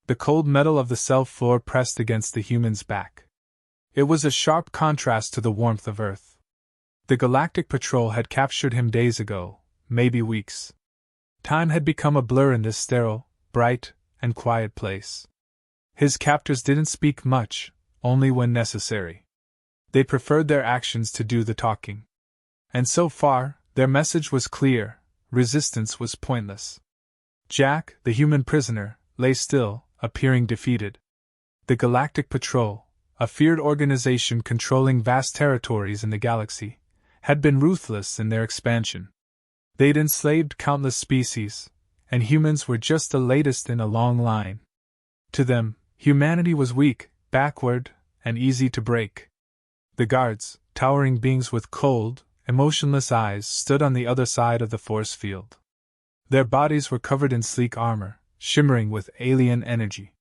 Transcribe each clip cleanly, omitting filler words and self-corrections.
The cold metal of the cell floor pressed against the human's back. It was a sharp contrast to the warmth of Earth. The Galactic Patrol had captured him days ago, maybe weeks. Time had become a blur in this sterile, bright, and quiet place. His captors didn't speak much, only when necessary. They preferred their actions to do the talking. And so far, their message was clear: resistance was pointless. Jack, the human prisoner, lay still, appearing defeated. The Galactic Patrol, a feared organization controlling vast territories in the galaxy, had been ruthless in their expansion. They'd enslaved countless species, and humans were just the latest in a long line. To them, humanity was weak, backward, and easy to break. The guards, towering beings with cold, emotionless eyes, stood on the other side of the force field. Their bodies were covered in sleek armor, shimmering with alien energy.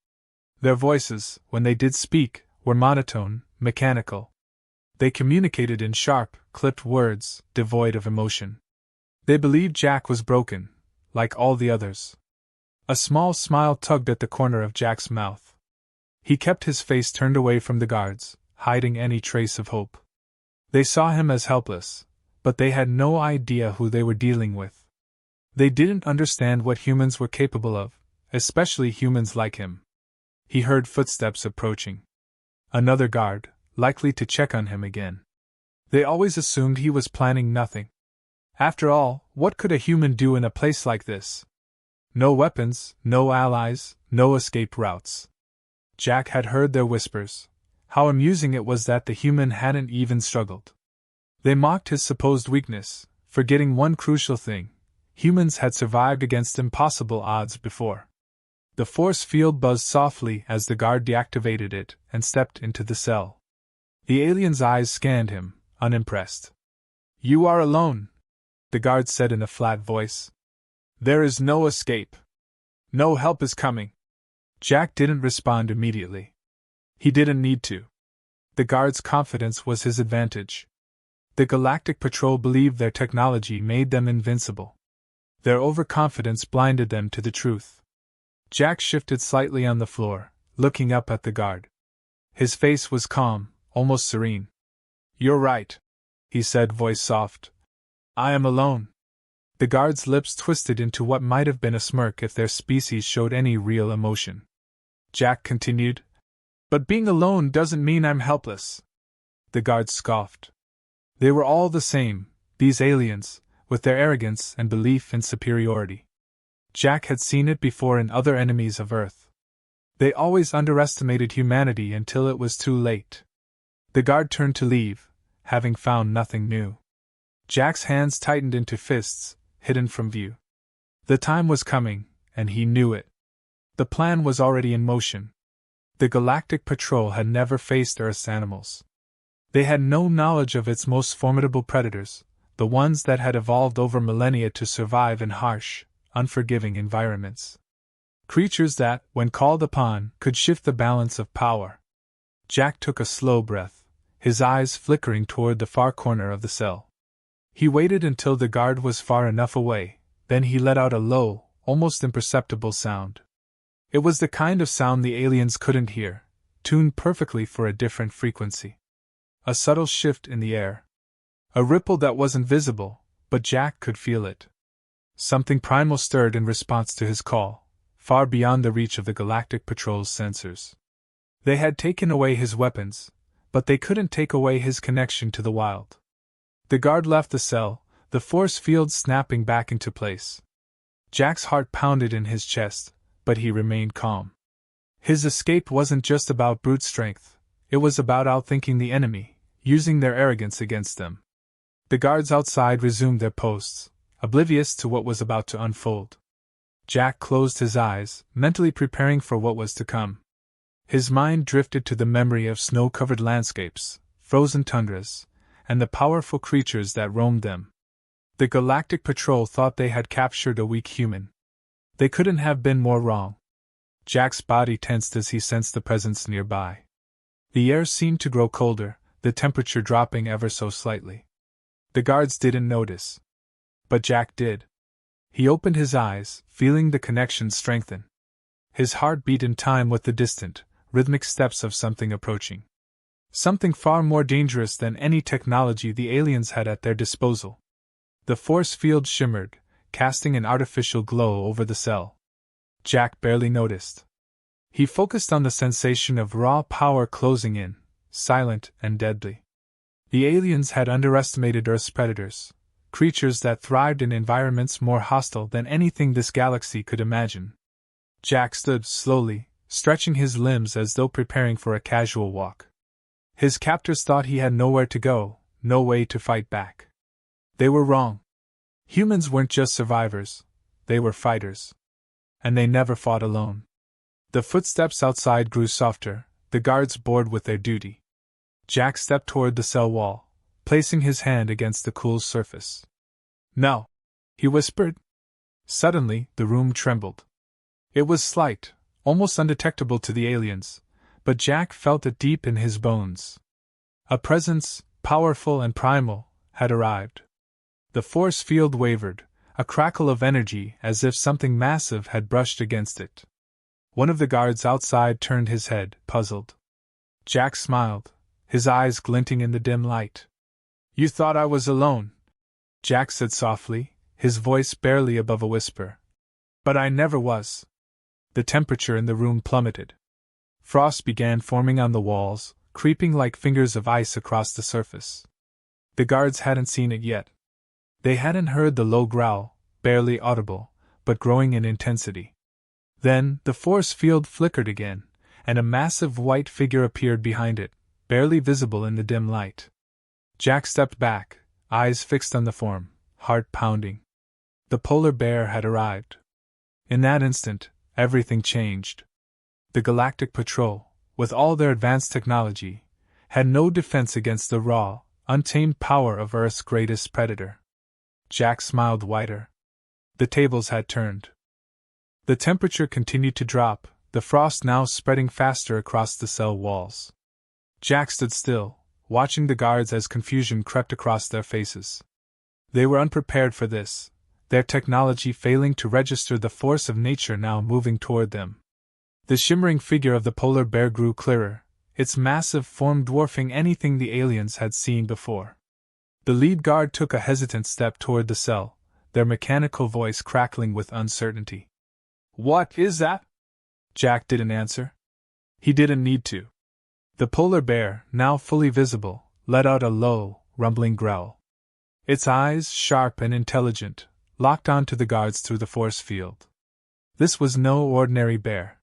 Their voices, when they did speak, were monotone, mechanical. They communicated in sharp, clipped words, devoid of emotion. They believed Jack was broken, like all the others. A small smile tugged at the corner of Jack's mouth. He kept his face turned away from the guards, hiding any trace of hope. They saw him as helpless, but they had no idea who they were dealing with. They didn't understand what humans were capable of, especially humans like him. He heard footsteps approaching. Another guard, likely to check on him again. They always assumed he was planning nothing. After all, what could a human do in a place like this? No weapons, no allies, no escape routes. Jack had heard their whispers. How amusing it was that the human hadn't even struggled. They mocked his supposed weakness, forgetting one crucial thing: humans had survived against impossible odds before. The force field buzzed softly as the guard deactivated it and stepped into the cell. The alien's eyes scanned him, unimpressed. "You are alone," the guard said in a flat voice. "There is no escape. No help is coming." Jack didn't respond immediately. He didn't need to. The guard's confidence was his advantage. The Galactic Patrol believed their technology made them invincible. Their overconfidence blinded them to the truth. Jack shifted slightly on the floor, looking up at the guard. His face was calm, almost serene. "You're right," he said, voice soft. "I am alone." The guard's lips twisted into what might have been a smirk if their species showed any real emotion. Jack continued, "But being alone doesn't mean I'm helpless." The guard scoffed. They were all the same, these aliens, with their arrogance and belief in superiority. Jack had seen it before in other enemies of Earth. They always underestimated humanity until it was too late. The guard turned to leave, having found nothing new. Jack's hands tightened into fists, hidden from view. The time was coming, and he knew it. The plan was already in motion. The Galactic Patrol had never faced Earth's animals. They had no knowledge of its most formidable predators, the ones that had evolved over millennia to survive in harsh, unforgiving environments. Creatures that, when called upon, could shift the balance of power. Jack took a slow breath, his eyes flickering toward the far corner of the cell. He waited until the guard was far enough away, then he let out a low, almost imperceptible sound. It was the kind of sound the aliens couldn't hear, tuned perfectly for a different frequency. A subtle shift in the air. A ripple that wasn't visible, but Jack could feel it. Something primal stirred in response to his call, far beyond the reach of the Galactic Patrol's sensors. They had taken away his weapons, but they couldn't take away his connection to the wild. The guard left the cell, the force field snapping back into place. Jack's heart pounded in his chest, but he remained calm. His escape wasn't just about brute strength, it was about outthinking the enemy, using their arrogance against them. The guards outside resumed their posts, oblivious to what was about to unfold. Jack closed his eyes, mentally preparing for what was to come. His mind drifted to the memory of snow-covered landscapes, frozen tundras, and the powerful creatures that roamed them. The Galactic Patrol thought they had captured a weak human. They couldn't have been more wrong. Jack's body tensed as he sensed the presence nearby. The air seemed to grow colder, the temperature dropping ever so slightly. The guards didn't notice. But Jack did. He opened his eyes, feeling the connection strengthen. His heart beat in time with the distant, rhythmic steps of something approaching. Something far more dangerous than any technology the aliens had at their disposal. The force field shimmered, casting an artificial glow over the cell. Jack barely noticed. He focused on the sensation of raw power closing in, silent and deadly. The aliens had underestimated Earth's predators, creatures that thrived in environments more hostile than anything this galaxy could imagine. Jack stood slowly, stretching his limbs as though preparing for a casual walk. His captors thought he had nowhere to go, no way to fight back. They were wrong. Humans weren't just survivors, they were fighters. And they never fought alone. The footsteps outside grew softer, the guards bored with their duty. Jack stepped toward the cell wall, placing his hand against the cool surface. "No," he whispered. Suddenly, the room trembled. It was slight, almost undetectable to the aliens, but Jack felt it deep in his bones. A presence, powerful and primal, had arrived. The force field wavered, a crackle of energy as if something massive had brushed against it. One of the guards outside turned his head, puzzled. Jack smiled, his eyes glinting in the dim light. "You thought I was alone," Jack said softly, his voice barely above a whisper. "But I never was." The temperature in the room plummeted. Frost began forming on the walls, creeping like fingers of ice across the surface. The guards hadn't seen it yet. They hadn't heard the low growl, barely audible, but growing in intensity. Then, the force field flickered again, and a massive white figure appeared behind it, barely visible in the dim light. Jack stepped back, eyes fixed on the form, heart pounding. The polar bear had arrived. In that instant, everything changed. The Galactic Patrol, with all their advanced technology, had no defense against the raw, untamed power of Earth's greatest predator. Jack smiled wider. The tables had turned. The temperature continued to drop, the frost now spreading faster across the cell walls. Jack stood still, watching the guards as confusion crept across their faces. They were unprepared for this, their technology failing to register the force of nature now moving toward them. The shimmering figure of the polar bear grew clearer, its massive form dwarfing anything the aliens had seen before. The lead guard took a hesitant step toward the cell, their mechanical voice crackling with uncertainty. "What is that?" Jack didn't answer. He didn't need to. The polar bear, now fully visible, let out a low, rumbling growl. Its eyes, sharp and intelligent, locked onto the guards through the force field. This was no ordinary bear.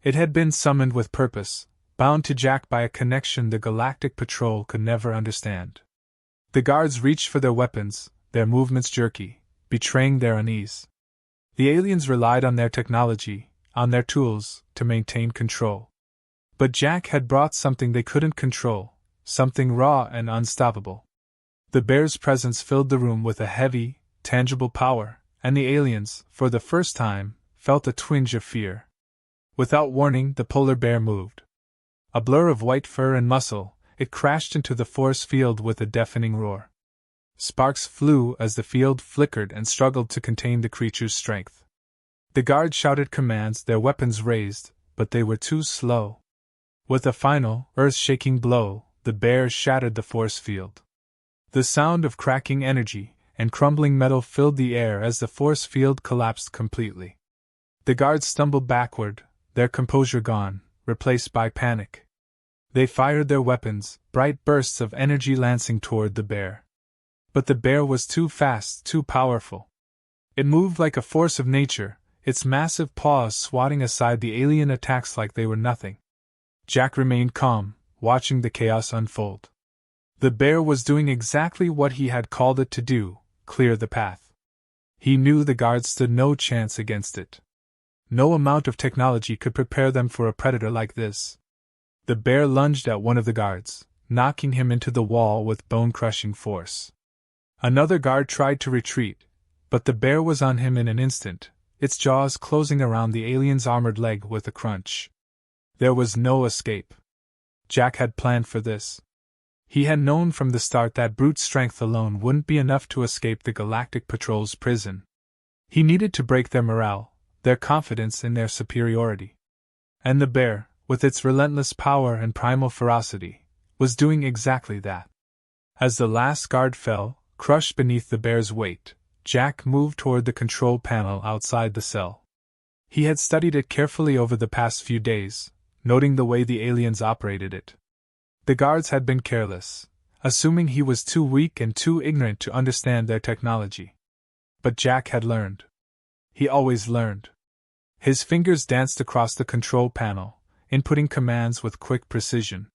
It had been summoned with purpose, bound to Jack by a connection the Galactic Patrol could never understand. The guards reached for their weapons, their movements jerky, betraying their unease. The aliens relied on their technology, on their tools, to maintain control. But Jack had brought something they couldn't control, something raw and unstoppable. The bear's presence filled the room with a heavy, tangible power, and the aliens, for the first time, felt a twinge of fear. Without warning, the polar bear moved. A blur of white fur and muscle, it crashed into the force field with a deafening roar. Sparks flew as the field flickered and struggled to contain the creature's strength. The guards shouted commands, their weapons raised, but they were too slow. With a final, earth-shaking blow, the bear shattered the force field. The sound of cracking energy and crumbling metal filled the air as the force field collapsed completely. The guards stumbled backward, their composure gone, replaced by panic. They fired their weapons, bright bursts of energy lancing toward the bear. But the bear was too fast, too powerful. It moved like a force of nature, its massive paws swatting aside the alien attacks like they were nothing. Jack remained calm, watching the chaos unfold. The bear was doing exactly what he had called it to do, clear the path. He knew the guards stood no chance against it. No amount of technology could prepare them for a predator like this. The bear lunged at one of the guards, knocking him into the wall with bone-crushing force. Another guard tried to retreat, but the bear was on him in an instant, its jaws closing around the alien's armored leg with a crunch. There was no escape. Jack had planned for this. He had known from the start that brute strength alone wouldn't be enough to escape the Galactic Patrol's prison. He needed to break their morale, their confidence in their superiority. And the bear, with its relentless power and primal ferocity, was doing exactly that. As the last guard fell, crushed beneath the bear's weight, Jack moved toward the control panel outside the cell. He had studied it carefully over the past few days, noting the way the aliens operated it. The guards had been careless, assuming he was too weak and too ignorant to understand their technology. But Jack had learned. He always learned. His fingers danced across the control panel, inputting commands with quick precision.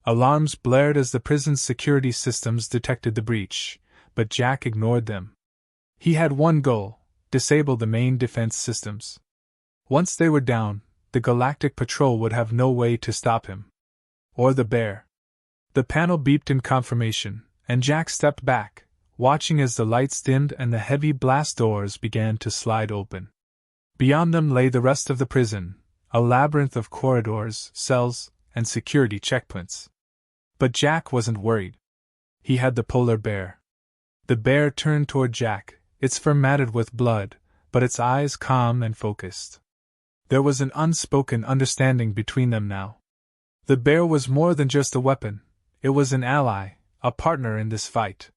Alarms blared as the prison's security systems detected the breach, but Jack ignored them. He had one goal: disable the main defense systems. Once they were down, the Galactic Patrol would have no way to stop him. Or the bear. The panel beeped in confirmation, and Jack stepped back, watching as the lights dimmed and the heavy blast doors began to slide open. Beyond them lay the rest of the prison, a labyrinth of corridors, cells, and security checkpoints. But Jack wasn't worried. He had the polar bear. The bear turned toward Jack, its fur matted with blood, but its eyes calm and focused. There was an unspoken understanding between them now. The bear was more than just a weapon, it was an ally, a partner in this fight.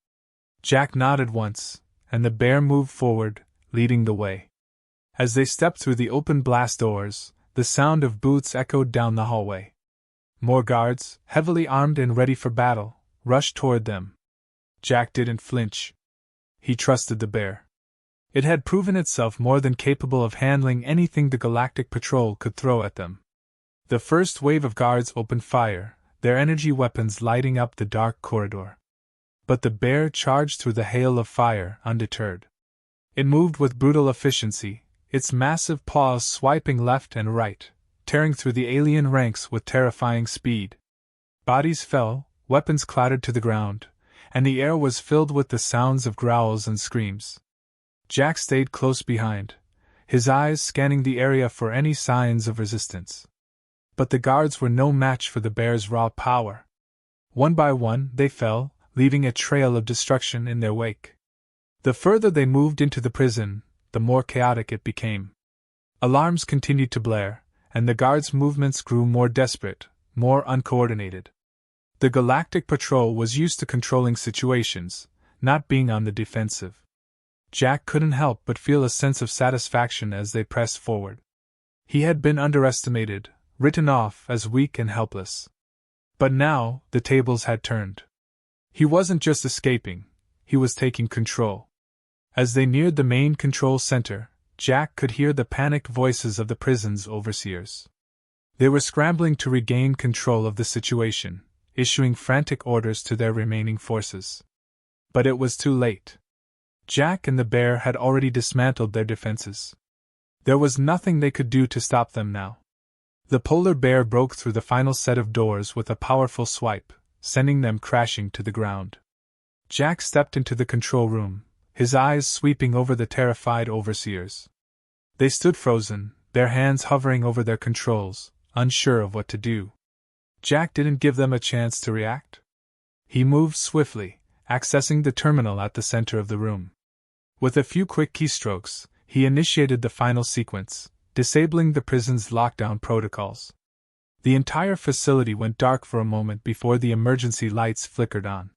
Jack nodded once, and the bear moved forward, leading the way. As they stepped through the open blast doors, the sound of boots echoed down the hallway. More guards, heavily armed and ready for battle, rushed toward them. Jack didn't flinch. He trusted the bear. It had proven itself more than capable of handling anything the Galactic Patrol could throw at them. The first wave of guards opened fire, their energy weapons lighting up the dark corridor. But the bear charged through the hail of fire, undeterred. It moved with brutal efficiency, its massive paws swiping left and right, tearing through the alien ranks with terrifying speed. Bodies fell, weapons clattered to the ground, and the air was filled with the sounds of growls and screams. Jack stayed close behind, his eyes scanning the area for any signs of resistance. But the guards were no match for the bear's raw power. One by one, they fell, leaving a trail of destruction in their wake. The further they moved into the prison, the more chaotic it became. Alarms continued to blare, and the guards' movements grew more desperate, more uncoordinated. The Galactic Patrol was used to controlling situations, not being on the defensive. Jack couldn't help but feel a sense of satisfaction as they pressed forward. He had been underestimated, written off as weak and helpless. But now, the tables had turned. He wasn't just escaping, he was taking control. As they neared the main control center, Jack could hear the panicked voices of the prison's overseers. They were scrambling to regain control of the situation, issuing frantic orders to their remaining forces. But it was too late. Jack and the bear had already dismantled their defenses. There was nothing they could do to stop them now. The polar bear broke through the final set of doors with a powerful swipe, sending them crashing to the ground. Jack stepped into the control room, his eyes sweeping over the terrified overseers. They stood frozen, their hands hovering over their controls, unsure of what to do. Jack didn't give them a chance to react. He moved swiftly, accessing the terminal at the center of the room. With a few quick keystrokes, he initiated the final sequence, disabling the prison's lockdown protocols. The entire facility went dark for a moment before the emergency lights flickered on.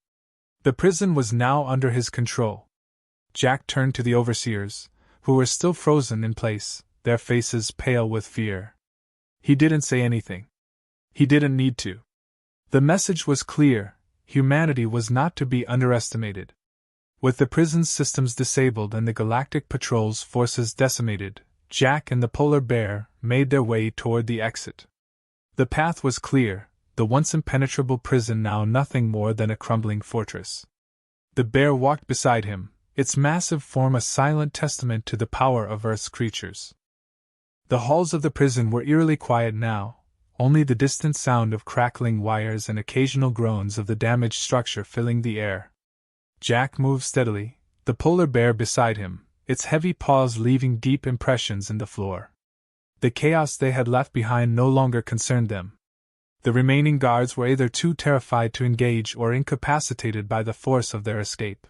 The prison was now under his control. Jack turned to the overseers, who were still frozen in place, their faces pale with fear. He didn't say anything. He didn't need to. The message was clear: humanity was not to be underestimated. With the prison's systems disabled and the Galactic Patrol's forces decimated, Jack and the polar bear made their way toward the exit. The path was clear, the once impenetrable prison now nothing more than a crumbling fortress. The bear walked beside him, its massive form a silent testament to the power of Earth's creatures. The halls of the prison were eerily quiet now, only the distant sound of crackling wires and occasional groans of the damaged structure filling the air. Jack moved steadily, the polar bear beside him, its heavy paws leaving deep impressions in the floor. The chaos they had left behind no longer concerned them. The remaining guards were either too terrified to engage or incapacitated by the force of their escape.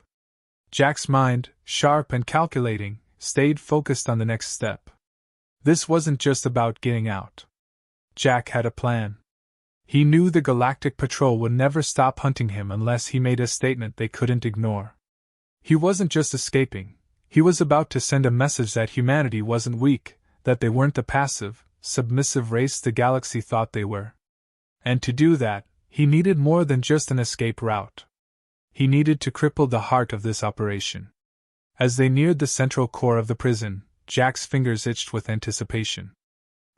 Jack's mind, sharp and calculating, stayed focused on the next step. This wasn't just about getting out. Jack had a plan. He knew the Galactic Patrol would never stop hunting him unless he made a statement they couldn't ignore. He wasn't just escaping, he was about to send a message that humanity wasn't weak, that they weren't the passive, submissive race the galaxy thought they were. And to do that, he needed more than just an escape route. He needed to cripple the heart of this operation. As they neared the central core of the prison, Jack's fingers itched with anticipation.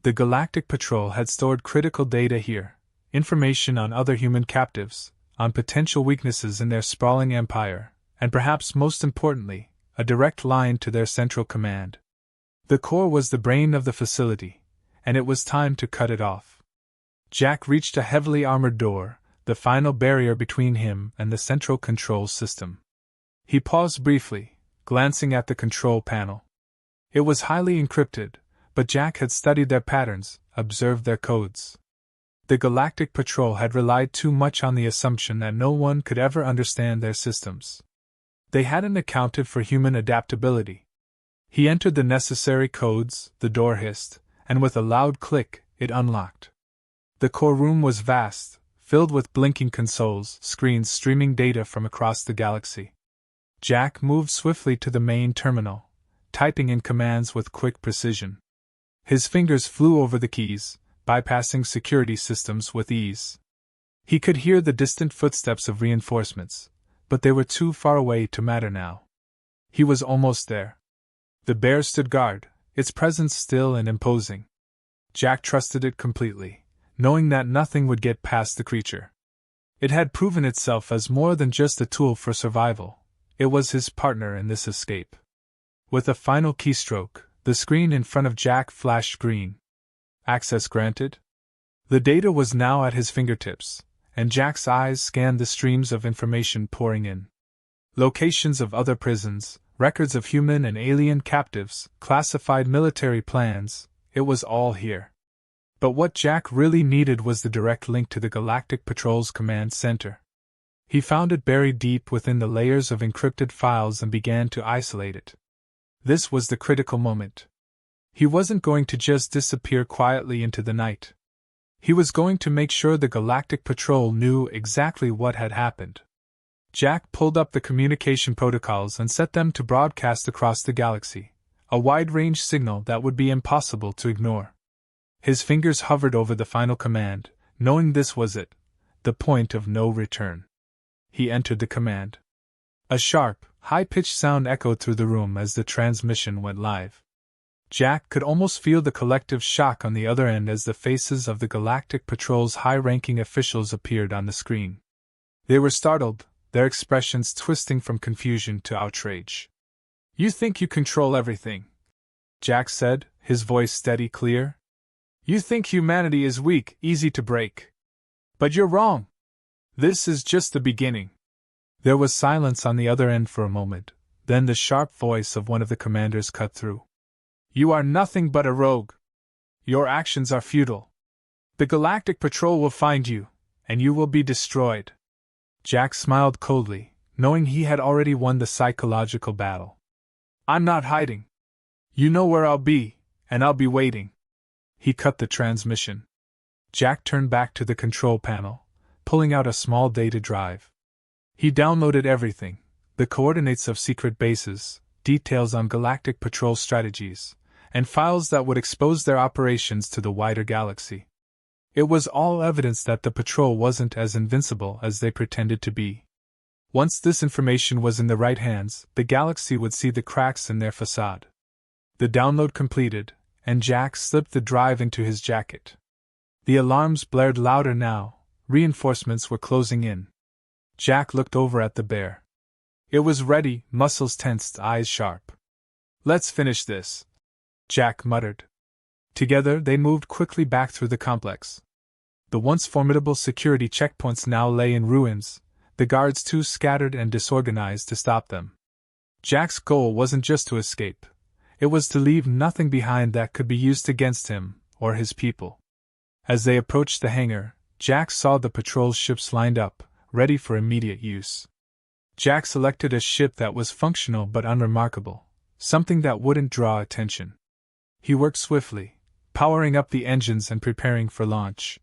The Galactic Patrol had stored critical data here, information on other human captives, on potential weaknesses in their sprawling empire, and perhaps most importantly, a direct line to their central command. The core was the brain of the facility, and it was time to cut it off. Jack reached a heavily armored door, the final barrier between him and the central control system. He paused briefly, glancing at the control panel. It was highly encrypted, but Jack had studied their patterns, observed their codes. The Galactic Patrol had relied too much on the assumption that no one could ever understand their systems. They hadn't accounted for human adaptability. He entered the necessary codes, the door hissed, and with a loud click, it unlocked. The core room was vast, filled with blinking consoles, screens streaming data from across the galaxy. Jack moved swiftly to the main terminal, typing in commands with quick precision. His fingers flew over the keys, bypassing security systems with ease. He could hear the distant footsteps of reinforcements, but they were too far away to matter now. He was almost there. The bear stood guard, its presence still and imposing. Jack trusted it completely, knowing that nothing would get past the creature. It had proven itself as more than just a tool for survival. It was his partner in this escape. With a final keystroke, the screen in front of Jack flashed green. Access granted? The data was now at his fingertips, and Jack's eyes scanned the streams of information pouring in. Locations of other prisons, records of human and alien captives, classified military plans, it was all here. But what Jack really needed was the direct link to the Galactic Patrol's command center. He found it buried deep within the layers of encrypted files and began to isolate it. This was the critical moment. He wasn't going to just disappear quietly into the night. He was going to make sure the Galactic Patrol knew exactly what had happened. Jack pulled up the communication protocols and set them to broadcast across the galaxy, a wide-range signal that would be impossible to ignore. His fingers hovered over the final command, knowing this was it, the point of no return. He entered the command. A sharp, high-pitched sound echoed through the room as the transmission went live. Jack could almost feel the collective shock on the other end as the faces of the Galactic Patrol's high-ranking officials appeared on the screen. They were startled, their expressions twisting from confusion to outrage. "You think you control everything," Jack said, his voice steady, clear. "You think humanity is weak, easy to break. But you're wrong. This is just the beginning." There was silence on the other end for a moment, then the sharp voice of one of the commanders cut through. "You are nothing but a rogue. Your actions are futile. The Galactic Patrol will find you, and you will be destroyed." Jack smiled coldly, knowing he had already won the psychological battle. "I'm not hiding. You know where I'll be, and I'll be waiting." He cut the transmission. Jack turned back to the control panel, pulling out a small data drive. He downloaded everything: the coordinates of secret bases, details on Galactic Patrol strategies, and files that would expose their operations to the wider galaxy. It was all evidence that the Patrol wasn't as invincible as they pretended to be. Once this information was in the right hands, the galaxy would see the cracks in their facade. The download completed, and Jack slipped the drive into his jacket. The alarms blared louder now, reinforcements were closing in. Jack looked over at the bear. It was ready, muscles tensed, eyes sharp. "Let's finish this," Jack muttered. Together they moved quickly back through the complex. The once formidable security checkpoints now lay in ruins, the guards too scattered and disorganized to stop them. Jack's goal wasn't just to escape. It was to leave nothing behind that could be used against him, or his people. As they approached the hangar, Jack saw the patrol ships lined up, ready for immediate use. Jack selected a ship that was functional but unremarkable, something that wouldn't draw attention. He worked swiftly, powering up the engines and preparing for launch.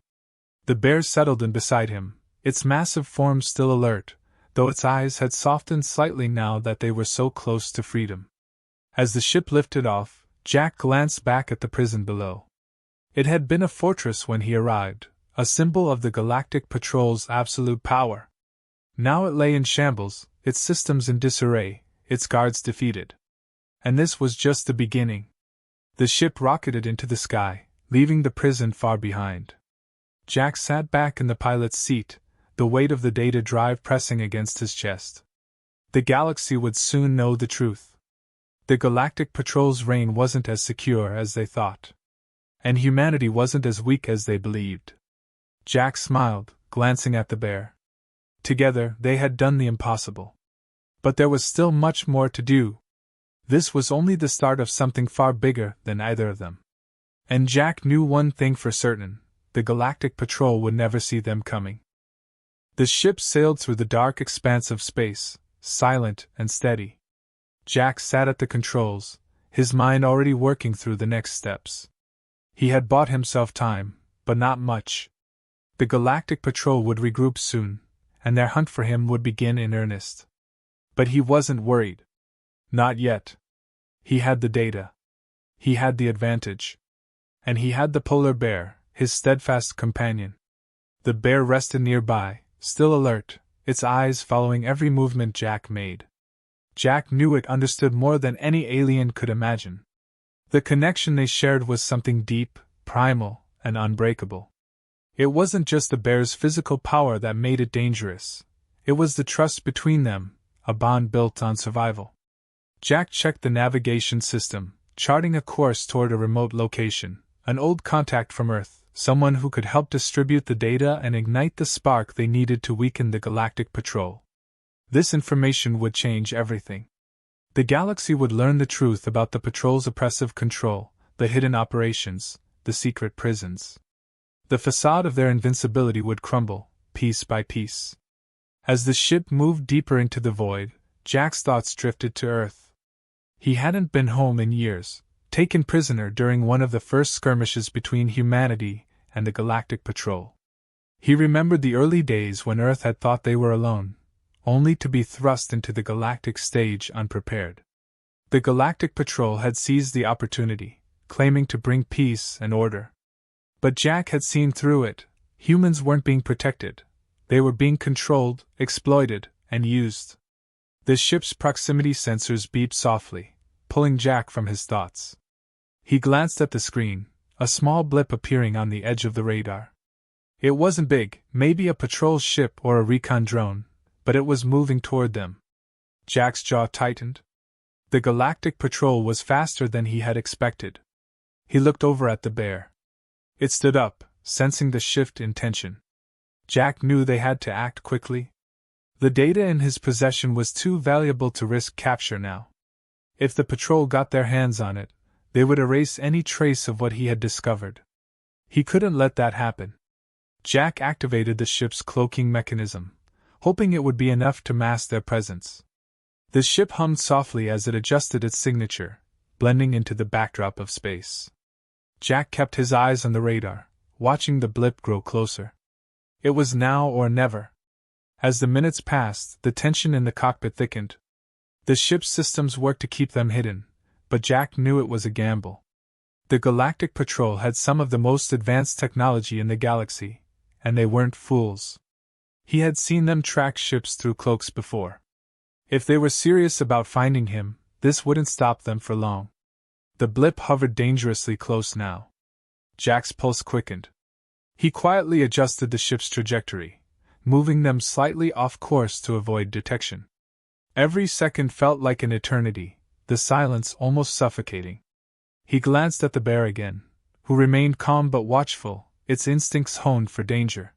The bear settled in beside him, its massive form still alert, though its eyes had softened slightly now that they were so close to freedom. As the ship lifted off, Jack glanced back at the prison below. It had been a fortress when he arrived, a symbol of the Galactic Patrol's absolute power. Now it lay in shambles, its systems in disarray, its guards defeated. And this was just the beginning. The ship rocketed into the sky, leaving the prison far behind. Jack sat back in the pilot's seat, the weight of the data drive pressing against his chest. The galaxy would soon know the truth. The Galactic Patrol's reign wasn't as secure as they thought. And humanity wasn't as weak as they believed. Jack smiled, glancing at the bear. Together, they had done the impossible. But there was still much more to do. This was only the start of something far bigger than either of them. And Jack knew one thing for certain: the Galactic Patrol would never see them coming. The ship sailed through the dark expanse of space, silent and steady. Jack sat at the controls, his mind already working through the next steps. He had bought himself time, but not much. The Galactic Patrol would regroup soon, and their hunt for him would begin in earnest. But he wasn't worried. Not yet. He had the data. He had the advantage. And he had the polar bear, his steadfast companion. The bear rested nearby, still alert, its eyes following every movement Jack made. Jack knew it understood more than any alien could imagine. The connection they shared was something deep, primal, and unbreakable. It wasn't just the bear's physical power that made it dangerous. It was the trust between them, a bond built on survival. Jack checked the navigation system, charting a course toward a remote location, an old contact from Earth, someone who could help distribute the data and ignite the spark they needed to weaken the Galactic Patrol. This information would change everything. The galaxy would learn the truth about the Patrol's oppressive control, the hidden operations, the secret prisons. The facade of their invincibility would crumble, piece by piece. As the ship moved deeper into the void, Jack's thoughts drifted to Earth. He hadn't been home in years, taken prisoner during one of the first skirmishes between humanity and the Galactic Patrol. He remembered the early days when Earth had thought they were alone, only to be thrust into the galactic stage unprepared. The Galactic Patrol had seized the opportunity, claiming to bring peace and order. But Jack had seen through it. Humans weren't being protected. They were being controlled, exploited, and used. The ship's proximity sensors beeped softly, pulling Jack from his thoughts. He glanced at the screen, a small blip appearing on the edge of the radar. It wasn't big, maybe a patrol ship or a recon drone, but it was moving toward them. Jack's jaw tightened. The Galactic Patrol was faster than he had expected. He looked over at the bear. It stood up, sensing the shift in tension. Jack knew they had to act quickly. The data in his possession was too valuable to risk capture now. If the patrol got their hands on it, they would erase any trace of what he had discovered. He couldn't let that happen. Jack activated the ship's cloaking mechanism, hoping it would be enough to mask their presence. The ship hummed softly as it adjusted its signature, blending into the backdrop of space. Jack kept his eyes on the radar, watching the blip grow closer. It was now or never. As the minutes passed, the tension in the cockpit thickened. The ship's systems worked to keep them hidden, but Jack knew it was a gamble. The Galactic Patrol had some of the most advanced technology in the galaxy, and they weren't fools. He had seen them track ships through cloaks before. If they were serious about finding him, this wouldn't stop them for long. The blip hovered dangerously close now. Jack's pulse quickened. He quietly adjusted the ship's trajectory, moving them slightly off course to avoid detection. Every second felt like an eternity, the silence almost suffocating. He glanced at the bear again, who remained calm but watchful, its instincts honed for danger.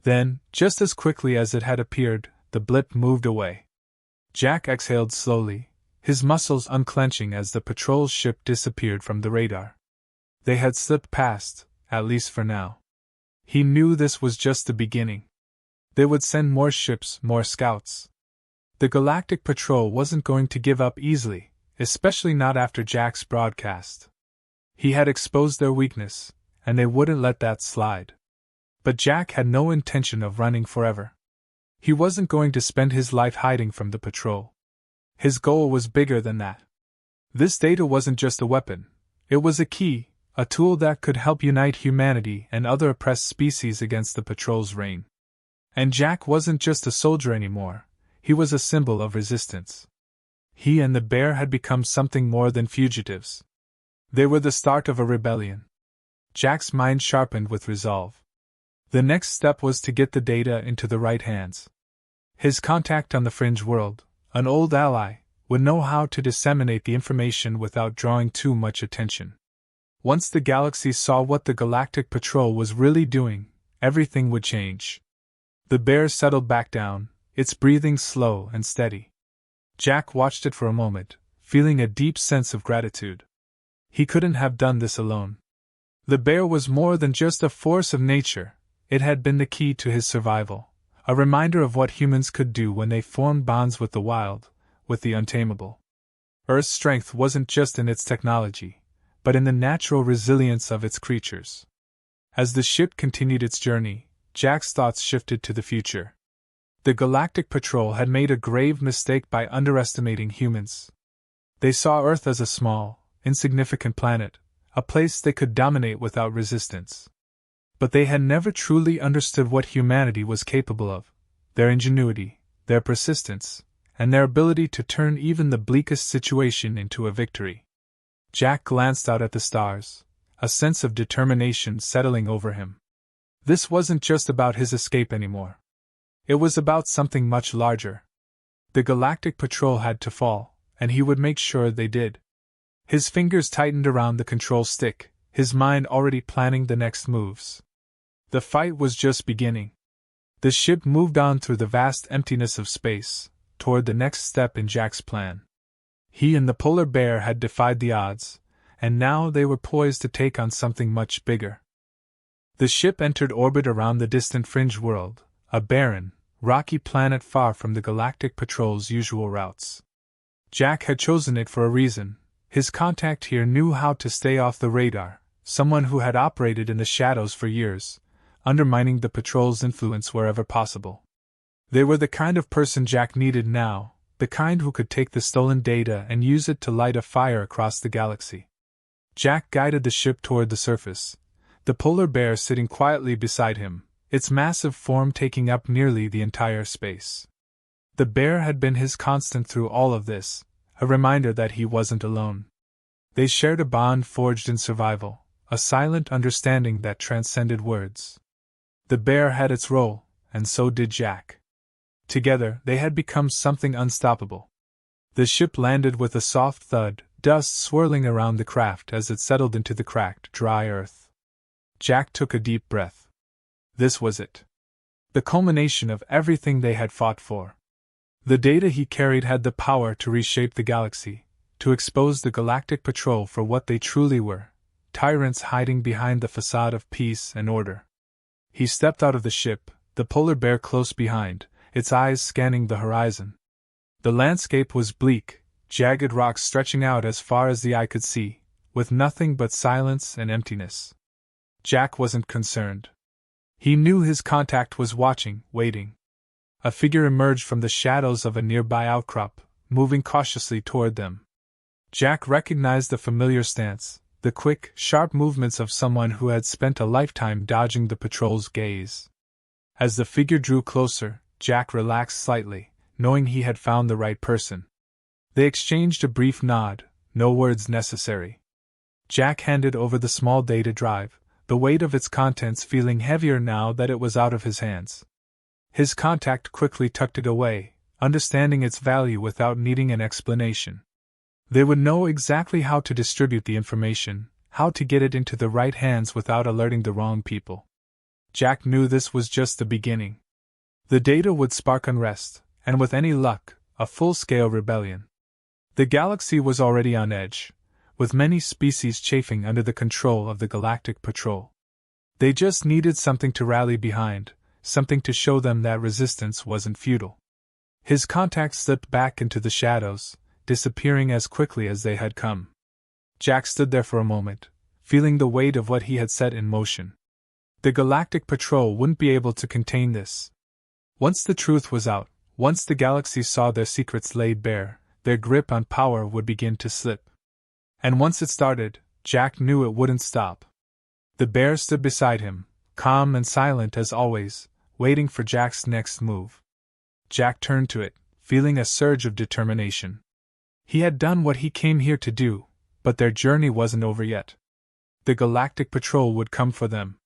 Then, just as quickly as it had appeared, the blip moved away. Jack exhaled slowly, his muscles unclenching as the patrol ship disappeared from the radar. They had slipped past, at least for now. He knew this was just the beginning. They would send more ships, more scouts. The Galactic Patrol wasn't going to give up easily, especially not after Jack's broadcast. He had exposed their weakness, and they wouldn't let that slide. But Jack had no intention of running forever. He wasn't going to spend his life hiding from the patrol. His goal was bigger than that. This data wasn't just a weapon, it was a key, a tool that could help unite humanity and other oppressed species against the patrol's reign. And Jack wasn't just a soldier anymore, he was a symbol of resistance. He and the bear had become something more than fugitives. They were the start of a rebellion. Jack's mind sharpened with resolve. The next step was to get the data into the right hands. His contact on the fringe world, an old ally, would know how to disseminate the information without drawing too much attention. Once the galaxy saw what the Galactic Patrol was really doing, everything would change. The bear settled back down, its breathing slow and steady. Jack watched it for a moment, feeling a deep sense of gratitude. He couldn't have done this alone. The bear was more than just a force of nature, it had been the key to his survival, a reminder of what humans could do when they formed bonds with the wild, with the untamable. Earth's strength wasn't just in its technology, but in the natural resilience of its creatures. As the ship continued its journey, Jack's thoughts shifted to the future. The Galactic Patrol had made a grave mistake by underestimating humans. They saw Earth as a small, insignificant planet, a place they could dominate without resistance. But they had never truly understood what humanity was capable of, their ingenuity, their persistence, and their ability to turn even the bleakest situation into a victory. Jack glanced out at the stars, a sense of determination settling over him. This wasn't just about his escape anymore. It was about something much larger. The Galactic Patrol had to fall, and he would make sure they did. His fingers tightened around the control stick, his mind already planning the next moves. The fight was just beginning. The ship moved on through the vast emptiness of space, toward the next step in Jack's plan. He and the polar bear had defied the odds, and now they were poised to take on something much bigger. The ship entered orbit around the distant fringe world, a barren, rocky planet far from the Galactic Patrol's usual routes. Jack had chosen it for a reason. His contact here knew how to stay off the radar, someone who had operated in the shadows for years, undermining the patrol's influence wherever possible. They were the kind of person Jack needed now, the kind who could take the stolen data and use it to light a fire across the galaxy. Jack guided the ship toward the surface, the polar bear sitting quietly beside him, its massive form taking up nearly the entire space. The bear had been his constant through all of this, a reminder that he wasn't alone. They shared a bond forged in survival, a silent understanding that transcended words. The bear had its role, and so did Jack. Together, they had become something unstoppable. The ship landed with a soft thud, dust swirling around the craft as it settled into the cracked, dry earth. Jack took a deep breath. This was it. The culmination of everything they had fought for. The data he carried had the power to reshape the galaxy, to expose the Galactic Patrol for what they truly were, tyrants hiding behind the facade of peace and order. He stepped out of the ship, the polar bear close behind, its eyes scanning the horizon. The landscape was bleak, jagged rocks stretching out as far as the eye could see, with nothing but silence and emptiness. Jack wasn't concerned. He knew his contact was watching, waiting. A figure emerged from the shadows of a nearby outcrop, moving cautiously toward them. Jack recognized the familiar stance, the quick, sharp movements of someone who had spent a lifetime dodging the patrol's gaze. As the figure drew closer, Jack relaxed slightly, knowing he had found the right person. They exchanged a brief nod, no words necessary. Jack handed over the small data drive, the weight of its contents feeling heavier now that it was out of his hands. His contact quickly tucked it away, understanding its value without needing an explanation. They would know exactly how to distribute the information, how to get it into the right hands without alerting the wrong people. Jack knew this was just the beginning. The data would spark unrest, and with any luck, a full-scale rebellion. The galaxy was already on edge, with many species chafing under the control of the Galactic Patrol. They just needed something to rally behind, something to show them that resistance wasn't futile. His contact slipped back into the shadows, disappearing as quickly as they had come. Jack stood there for a moment, feeling the weight of what he had set in motion. The Galactic Patrol wouldn't be able to contain this. Once the truth was out, once the galaxy saw their secrets laid bare, their grip on power would begin to slip. And once it started, Jack knew it wouldn't stop. The bear stood beside him, calm and silent as always, waiting for Jack's next move. Jack turned to it, feeling a surge of determination. He had done what he came here to do, but their journey wasn't over yet. The Galactic Patrol would come for them.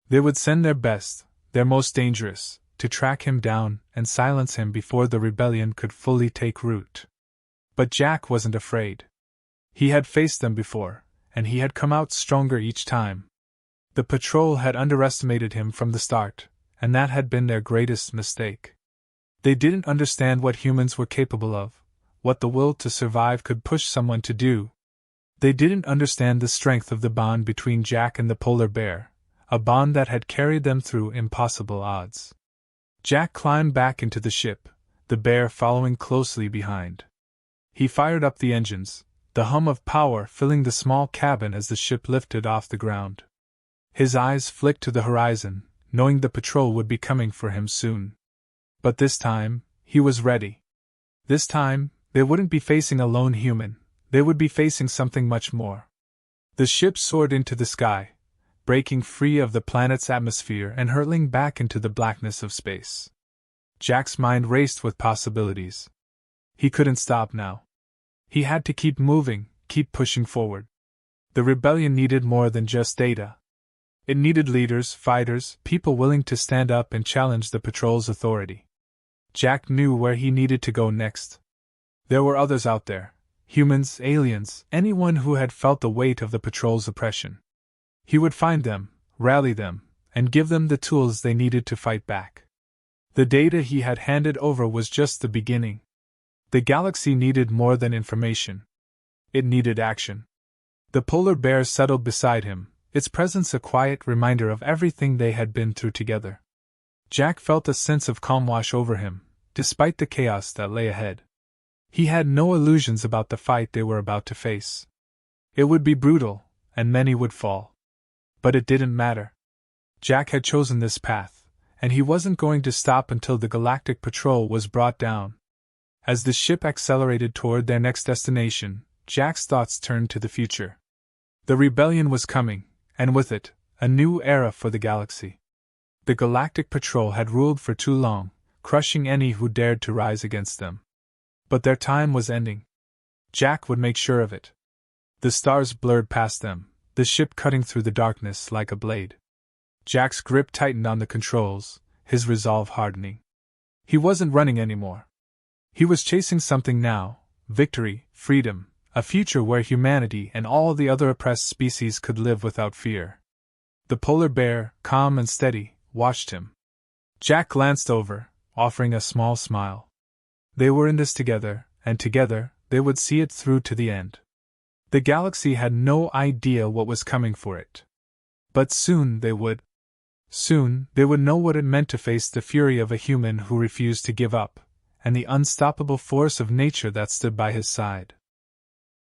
They would send their best, their most dangerous, to track him down and silence him before the rebellion could fully take root. But Jack wasn't afraid. He had faced them before, and he had come out stronger each time. The patrol had underestimated him from the start, and that had been their greatest mistake. They didn't understand what humans were capable of, what the will to survive could push someone to do. They didn't understand the strength of the bond between Jack and the polar bear, a bond that had carried them through impossible odds. Jack climbed back into the ship, the bear following closely behind. He fired up the engines, the hum of power filling the small cabin as the ship lifted off the ground. His eyes flicked to the horizon, knowing the patrol would be coming for him soon. But this time, he was ready. This time, they wouldn't be facing a lone human, they would be facing something much more. The ship soared into the sky, breaking free of the planet's atmosphere and hurtling back into the blackness of space. Jack's mind raced with possibilities. He couldn't stop now. He had to keep moving, keep pushing forward. The rebellion needed more than just data. It needed leaders, fighters, people willing to stand up and challenge the patrol's authority. Jack knew where he needed to go next. There were others out there, humans, aliens, anyone who had felt the weight of the patrol's oppression. He would find them, rally them, and give them the tools they needed to fight back. The data he had handed over was just the beginning. The galaxy needed more than information. It needed action. The polar bear settled beside him, its presence a quiet reminder of everything they had been through together. Jack felt a sense of calm wash over him, despite the chaos that lay ahead. He had no illusions about the fight they were about to face. It would be brutal, and many would fall. But it didn't matter. Jack had chosen this path, and he wasn't going to stop until the Galactic Patrol was brought down. As the ship accelerated toward their next destination, Jack's thoughts turned to the future. The rebellion was coming, and with it, a new era for the galaxy. The Galactic Patrol had ruled for too long, crushing any who dared to rise against them. But their time was ending. Jack would make sure of it. The stars blurred past them, the ship cutting through the darkness like a blade. Jack's grip tightened on the controls, his resolve hardening. He wasn't running anymore. He was chasing something now: victory, freedom, a future where humanity and all the other oppressed species could live without fear. The polar bear, calm and steady, watched him. Jack glanced over, offering a small smile. They were in this together, and together, they would see it through to the end. The galaxy had no idea what was coming for it. But soon they would. Soon, they would know what it meant to face the fury of a human who refused to give up, and the unstoppable force of nature that stood by his side.